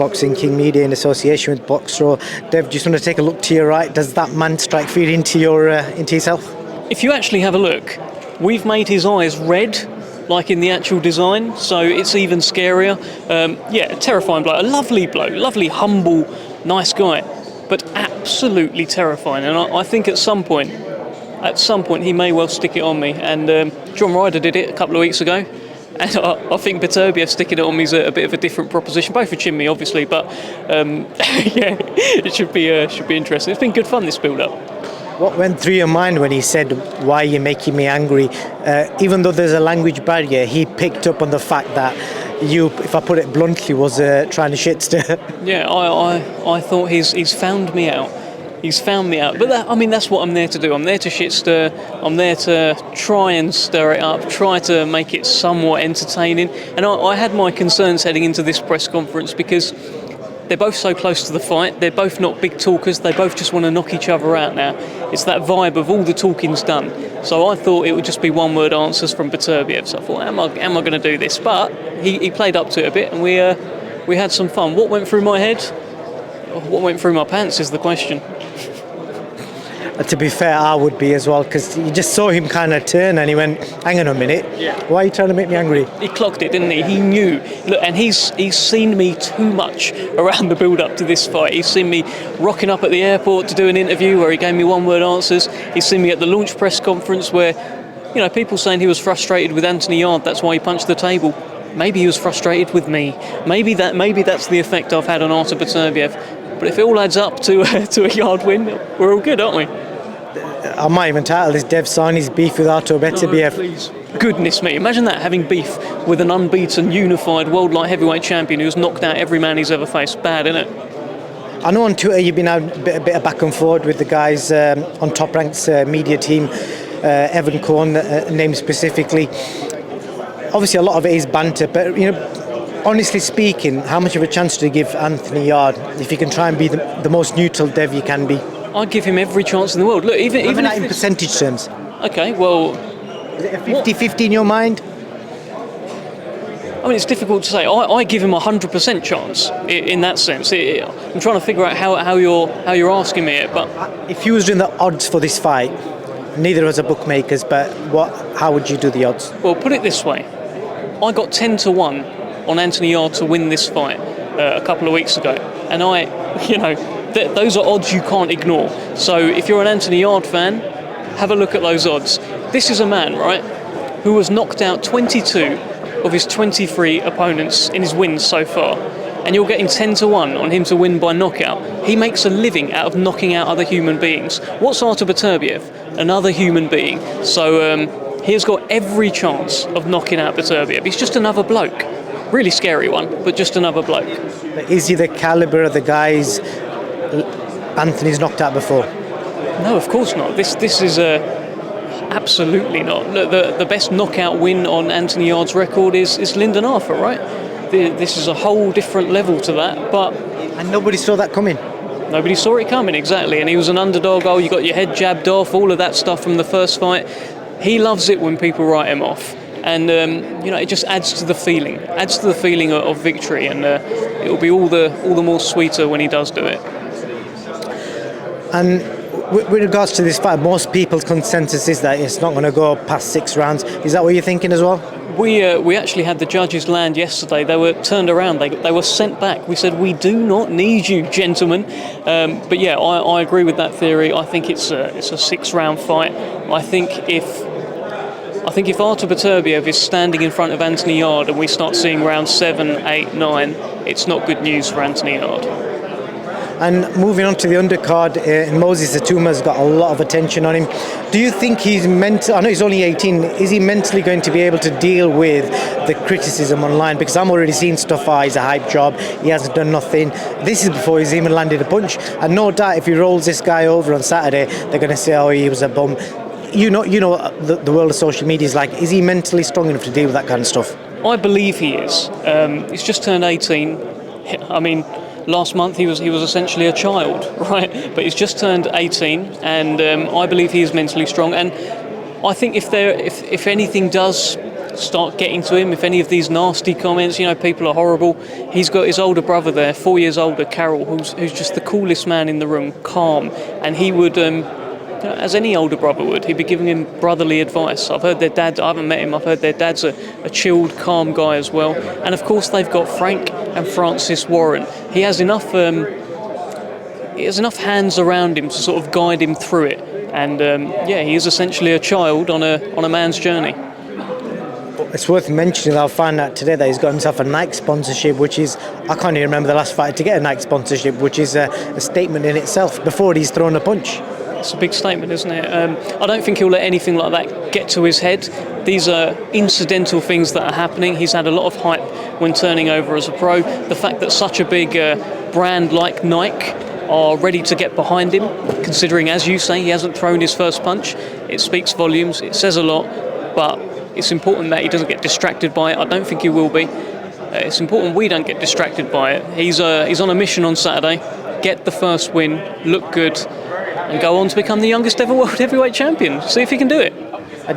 Boxing King Media in association with Boxro. Dev, just want to take a look to your right. Does that man strike fear into yourself? If you actually have a look, we've made his eyes red, like in the actual design, so it's even scarier. Terrifying bloke, a lovely bloke, lovely, humble, nice guy, but absolutely terrifying. And I think at some point he may well stick it on me. And John Ryder did it a couple of weeks ago. And I think Beterbiev sticking it on me is a bit of a different proposition, both for Chinmy, obviously, but it should be interesting. It's been good fun, this build-up. What went through your mind when he said, "Why are you making me angry?" Even though there's a language barrier, he picked up on the fact that you, if I put it bluntly, was trying to shit stir. Yeah, I thought he's found me out. He's found me out. But that's what I'm there to do. I'm there to shit stir. I'm there to try and stir it up, try to make it somewhat entertaining. And I had my concerns heading into this press conference because they're both so close to the fight. They're both not big talkers. They both just want to knock each other out now. It's that vibe of all the talking's done. So I thought it would just be one-word answers from Beterbiev. So I thought, am I going to do this? But he played up to it a bit, and we had some fun. What went through my head? What went through my pants is the question. To be fair, I would be as well, because you just saw him kind of turn and he went, "Hang on a minute, why are you trying to make me angry?" He clocked it, didn't he? He knew. Look, and he's seen me too much around the build-up to this fight. He's seen me rocking up at the airport to do an interview where he gave me one-word answers. He's seen me at the launch press conference where, people saying he was frustrated with Anthony Yarde, that's why he punched the table. Maybe he was frustrated with me. Maybe that's the effect I've had on Artur Beterbiev. But if it all adds up to a Yarde win, we're all good, aren't we? I might even title this Dev Sahni's beef with Artur Beterbiev. Oh, please. Goodness me, imagine that, having beef with an unbeaten, unified world light heavyweight champion who's knocked out every man he's ever faced. Bad, isn't it? I know on Twitter you've been out a bit of back and forward with the guys on Top Rank's media team, Evan Cohn named specifically. Obviously a lot of it is banter, but honestly speaking, how much of a chance do you give Anthony Yarde if you can try and be the most neutral Dev you can be? I'd give him every chance in the world. Look, even in percentage terms. Okay, well, is it a 50-50 in your mind? I mean, it's difficult to say. I give him 100% chance in that sense. I'm trying to figure out how you're asking me it, but if you was doing the odds for this fight, neither of us are bookmakers, but how would you do the odds? Well, put it this way: I got 10-1 on Anthony Yarde to win this fight a couple of weeks ago, and those are odds you can't ignore. So if you're an Anthony Yarde fan, have a look at those odds. This is a man, right, who has knocked out 22 of his 23 opponents in his wins so far. And you're getting 10-1 on him to win by knockout. He makes a living out of knocking out other human beings. What's Artur Beterbiev? Another human being. So he has got every chance of knocking out Beterbiev. He's just another bloke. Really scary one, but just another bloke. Is he the calibre of the guys Anthony's knocked out before? No, of course not. This is absolutely not. Look, the best knockout win on Anthony Yarde's record is Lyndon Arthur, right? This is a whole different level to that, and nobody saw that coming. Nobody saw it coming, exactly. And he was an underdog. Oh, you got your head jabbed off, all of that stuff from the first fight. He loves it when people write him off. And it just adds to the feeling of victory, and it will be all the more sweeter when he does do it. And with regards to this fight, most people's consensus is that it's not going to go past 6 rounds. Is that what you're thinking as well? We actually had the judges land yesterday. They were turned around. They were sent back. We said, we do not need you, gentlemen. But yeah, I agree with that theory. I think it's a 6-round fight. I think if Artur Beterbiev is standing in front of Anthony Yarde and we start seeing rounds 7, 8, 9, it's not good news for Anthony Yarde. And moving on to the undercard, Moses Atuma's got a lot of attention on him. Do you think he's I know he's only 18, is he mentally going to be able to deal with the criticism online? Because I'm already seeing stuff, he's a hype job, he hasn't done nothing. This is before he's even landed a punch. And no doubt if he rolls this guy over on Saturday, they're going to say, oh, he was a bum. You know the world of social media is like. Is he mentally strong enough to deal with that kind of stuff? I believe he is. He's just turned 18. I mean, last month he was essentially a child, right? But he's just turned 18, and I believe he is mentally strong. And I think if anything does start getting to him. If any of these nasty comments, people are horrible. He's got his older brother there, 4 years older, Carol, who's just the coolest man in the room, calm, and he would. As any older brother would, he'd be giving him brotherly advice. I've heard their dad, I haven't met him, I've heard their dad's a chilled, calm guy as well. And of course they've got Frank and Francis Warren. He has enough hands around him to sort of guide him through it. And he is essentially a child on a man's journey. It's worth mentioning that I found out today that he's got himself a Nike sponsorship, which is, I can't even remember the last fighter to get a Nike sponsorship, which is a statement in itself before he's thrown a punch. It's a big statement, isn't it? I don't think he'll let anything like that get to his head. These are incidental things that are happening. He's had a lot of hype when turning over as a pro. The fact that such a big brand like Nike are ready to get behind him, considering, as you say, he hasn't thrown his first punch, it speaks volumes, it says a lot, but it's important that he doesn't get distracted by it. I don't think he will be. It's important we don't get distracted by it. He's on a mission on Saturday. Get the first win, look good, and go on to become the youngest ever world heavyweight champion. See if he can do it.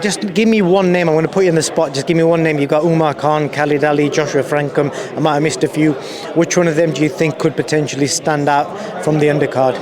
Just give me one name. I'm going to put you in the spot. Just give me one name. You've got Umar Khan, Khalid Ali, Joshua Frankham. I might have missed a few. Which one of them do you think could potentially stand out from the undercard?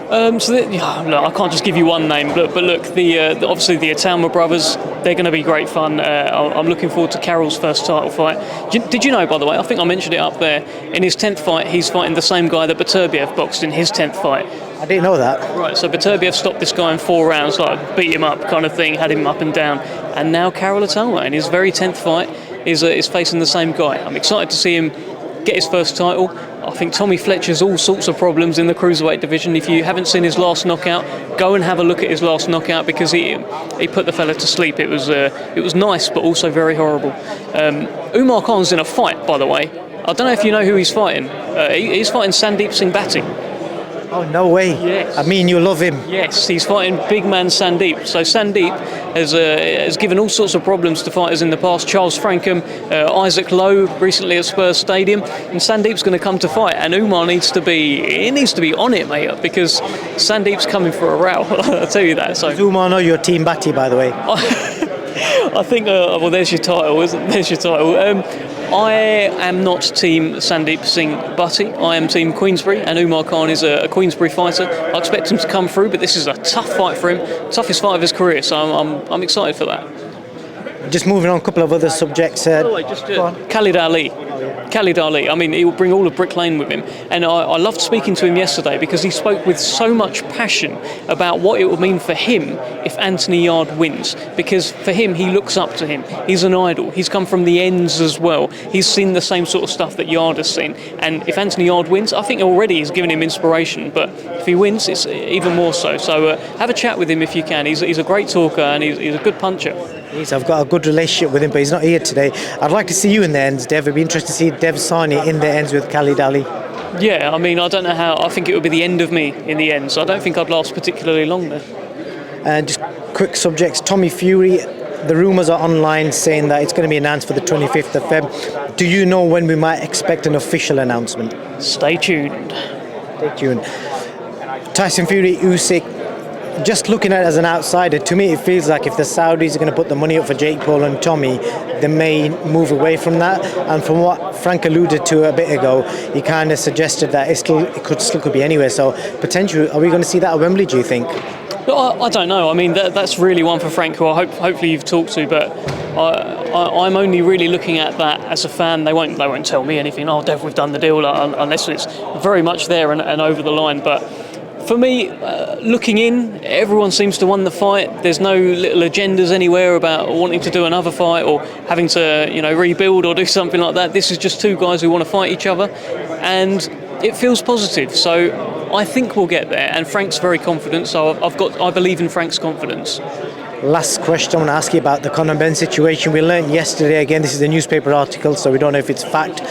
Look, I can't just give you one name, but look, obviously the Atalma brothers, they're going to be great fun. I'm looking forward to Carol's first title fight. Did you know, by the way, I think I mentioned it up there, in his 10th fight, he's fighting the same guy that Beterbiev boxed in his 10th fight. I didn't know that. Right, so Beterbiev stopped this guy in 4 rounds, like beat him up kind of thing, had him up and down. And now Carol Atalma, in his very 10th fight, is facing the same guy. I'm excited to see him get his first title. I think Tommy Fletcher's all sorts of problems in the cruiserweight division. If you haven't seen his last knockout, go and have a look at his last knockout, because he put the fella to sleep. It was nice, but also very horrible. Umar Khan's in a fight, by the way. I don't know if you know who he's fighting. He's fighting Sandeep Singh Bhatti. Oh, no way. Yes. I mean, you love him. Yes, he's fighting big man Sandeep. So Sandeep has given all sorts of problems to fighters in the past. Charles Frankham, Isaac Lowe recently at Spurs Stadium, and Sandeep's going to come to fight. And Umar needs to be on it, mate, because Sandeep's coming for a row. I'll tell you that. So Does Umar know you're Team Bhatti, by the way? I think. Well, there's your title, isn't it? There's your title. I am not Team Sandeep Singh Bhatti. I am Team Queensbury, and Umar Khan is a Queensbury fighter. I expect him to come through, but this is a tough fight for him, toughest fight of his career. So I'm excited for that. Just moving on, a couple of other subjects. By the way, Khalid Ali. Khalid Ali, I mean, he will bring all of Brick Lane with him. And I loved speaking to him yesterday, because he spoke with so much passion about what it would mean for him if Anthony Yard wins. Because for him, he looks up to him. He's an idol. He's come from the ends as well. He's seen the same sort of stuff that Yard has seen. And if Anthony Yard wins, I think already he's given him inspiration. But if he wins, it's even more so. So have a chat with him if you can. He's a great talker, and he's a good puncher. I've got a good relationship with him, but he's not here today. I'd like to see you in the ends, Dev. It'd be interesting to see Dev Sahni in the ends with Khalid Ali. Yeah, I mean, I don't know how. I think it would be the end of me in the end, so I don't think I'd last particularly long there. And just quick subjects. Tommy Fury, the rumours are online saying that it's going to be announced for the 25th of Feb. Do you know when we might expect an official announcement? Stay tuned. Stay tuned. Tyson Fury, Usyk. Just looking at it as an outsider, to me it feels like if the Saudis are going to put the money up for Jake Paul and Tommy, they may move away from that. And from what Frank alluded to a bit ago, he kind of suggested that it could be anywhere. So potentially, are we going to see that at Wembley, do you think? Well, I don't know. I mean, that's really one for Frank, who hopefully you've talked to, but I'm only really looking at that as a fan. They won't tell me anything. Oh, Dev, we've done the deal, unless it's very much there and over the line. But for me, looking in, everyone seems to want the fight. There's no little agendas anywhere about wanting to do another fight or having to, rebuild or do something like that. This is just two guys who want to fight each other, and it feels positive. So I think we'll get there. And Frank's very confident, so I believe in Frank's confidence. Last question I want to ask you about the Conor Ben situation. We learned yesterday, again, this is a newspaper article, so we don't know if it's fact,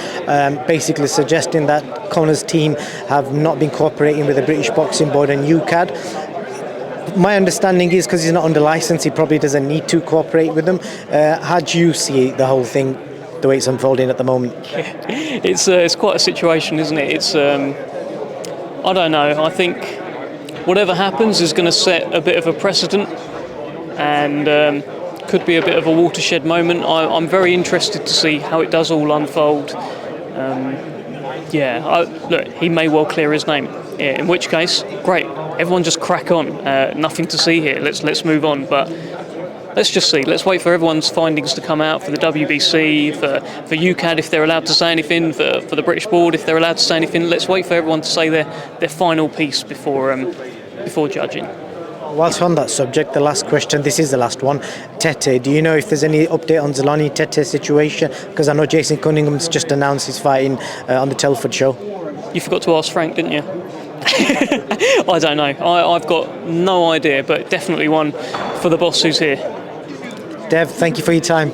basically suggesting that Conor's team have not been cooperating with the British Boxing Board and UKAD. My understanding is because he's not under licence, he probably doesn't need to cooperate with them. How do you see the whole thing, the way it's unfolding at the moment? It's quite a situation, isn't it? It's I don't know. I think whatever happens is going to set a bit of a precedent. And could be a bit of a watershed moment. I'm very interested to see how it does all unfold. Look, he may well clear his name. Yeah, in which case, great. Everyone just crack on. Nothing to see here. Let's move on. But let's just see. Let's wait for everyone's findings to come out, for the WBC, for UCAD if they're allowed to say anything, for the British board if they're allowed to say anything. Let's wait for everyone to say their final piece before judging. Whilst on that subject, the last question, this is the last one. Tete, do you know if there's any update on Zelani Tete's situation? Because I know Jason Cunningham's just announced he's fighting on the Telford show. You forgot to ask Frank, didn't you? I don't know. I've got no idea, but definitely one for the boss who's here. Dev, thank you for your time.